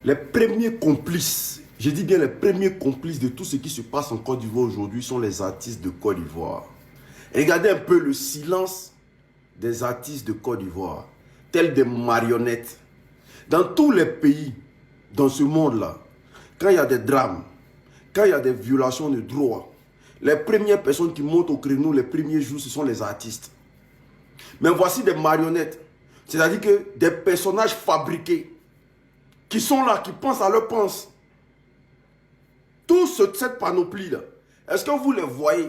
Les premiers complices, je dis bien les premiers complices de tout ce qui se passe en Côte d'Ivoire aujourd'hui sont les artistes de Côte d'Ivoire. Regardez un peu le silence des artistes de Côte d'Ivoire, tels des marionnettes. Dans tous les pays, dans ce monde-là, quand il y a des drames, quand il y a des violations de droits, les premières personnes qui montent au créneau les premiers jours, ce sont les artistes. Mais voici des marionnettes, c'est-à-dire que des personnages fabriqués, qui sont là, qui pensent à leur pense. Toute cette panoplie-là, est-ce que vous les voyez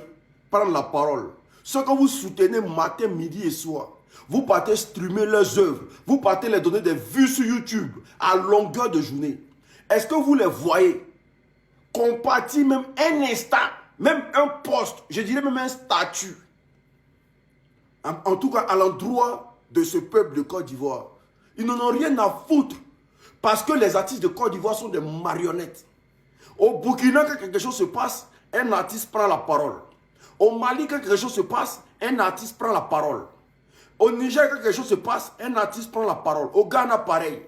prendre la parole? Ceux que vous soutenez matin, midi et soir, vous partez streamer leurs œuvres, vous partez les donner des vues sur YouTube à longueur de journée. Est-ce que vous les voyez compartir même un instant, même un poste, je dirais même un statut, en tout cas à l'endroit de ce peuple de Côte d'Ivoire? Ils n'en ont rien à foutre. Parce que les artistes de Côte d'Ivoire sont des marionnettes. Au Burkina, quand quelque chose se passe, un artiste prend la parole. Au Mali, quand quelque chose se passe, un artiste prend la parole. Au Niger, quand quelque chose se passe, un artiste prend la parole. Au Ghana, pareil.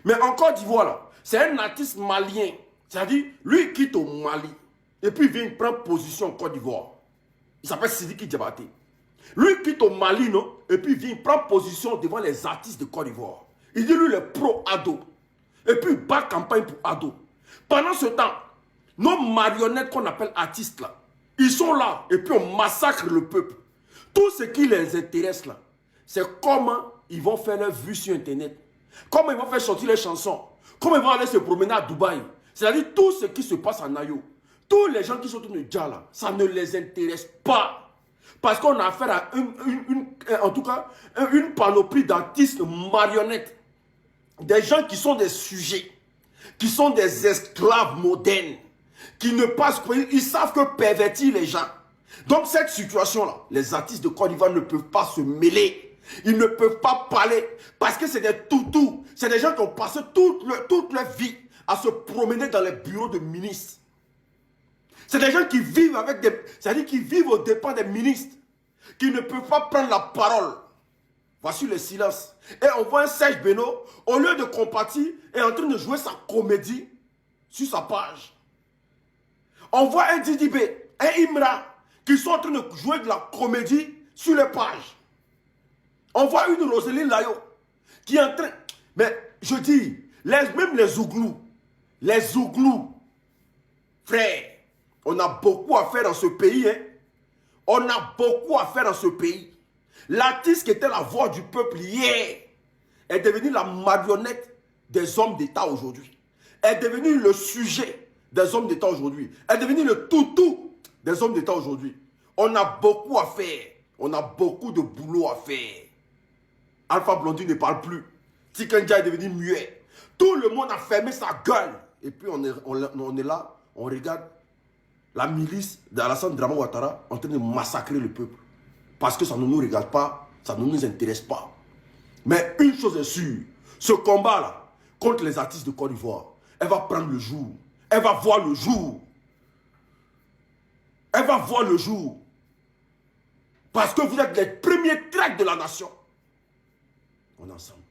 Mais en Côte d'Ivoire, c'est un artiste malien. C'est-à-dire, lui, il quitte au Mali. Et puis, il vient prendre position en Côte d'Ivoire. Il s'appelle Sidiki Diabaté. Lui, il quitte au Mali, non? Et puis, il vient prendre position devant les artistes de Côte d'Ivoire. Il dit, lui, il est pro-ado. Et puis, il bat campagne pour ado. Pendant ce temps, nos marionnettes qu'on appelle artistes, là, ils sont là. Et puis, on massacre le peuple. Tout ce qui les intéresse, là, c'est comment ils vont faire leur vue sur Internet. Comment ils vont faire sortir les chansons. Comment ils vont aller se promener à Dubaï. C'est-à-dire, tout ce qui se passe en Ayo. Tous les gens qui sont autour de Dja, là, ça ne les intéresse pas. Parce qu'on a affaire à en tout cas, une panoplie d'artistes marionnettes. Des gens qui sont des sujets, qui sont des esclaves modernes, qui ne passent pas, ils savent que pervertir les gens. Donc cette situation-là, les artistes de Côte d'Ivoire ne peuvent pas se mêler. Ils ne peuvent pas parler parce que c'est des toutous. C'est des gens qui ont passé toute leur vie à se promener dans les bureaux de ministres. C'est des gens qui vivent avec des... C'est-à-dire qui vivent aux dépens des ministres, qui ne peuvent pas prendre la parole. Voici le silence. Et on voit un Serge Beno, au lieu de compatir, est en train de jouer sa comédie sur sa page. On voit un Didi B, un Imra, qui sont en train de jouer de la comédie sur les pages. On voit une Roselyne Layo, qui est en train... Mais je dis, même les Zouglous, frère, on a beaucoup à faire dans ce pays. Hein? On a beaucoup à faire dans ce pays. L'artiste qui était la voix du peuple hier est devenu la marionnette des hommes d'État aujourd'hui. Est devenu le sujet des hommes d'État aujourd'hui. Est devenu le toutou des hommes d'État aujourd'hui. On a beaucoup à faire. On a beaucoup de boulot à faire. Alpha Blondy ne parle plus. Tikenja est devenu muet. Tout le monde a fermé sa gueule. Et puis on est là, on regarde la milice d'Alassane Dramane Ouattara en train de massacrer le peuple. Parce que ça ne nous regarde pas, ça ne nous intéresse pas. Mais une chose est sûre, ce combat-là, contre les artistes de Côte d'Ivoire, elle va prendre le jour. Elle va voir le jour. Elle va voir le jour. Parce que vous êtes les premiers cracks de la nation. On est ensemble.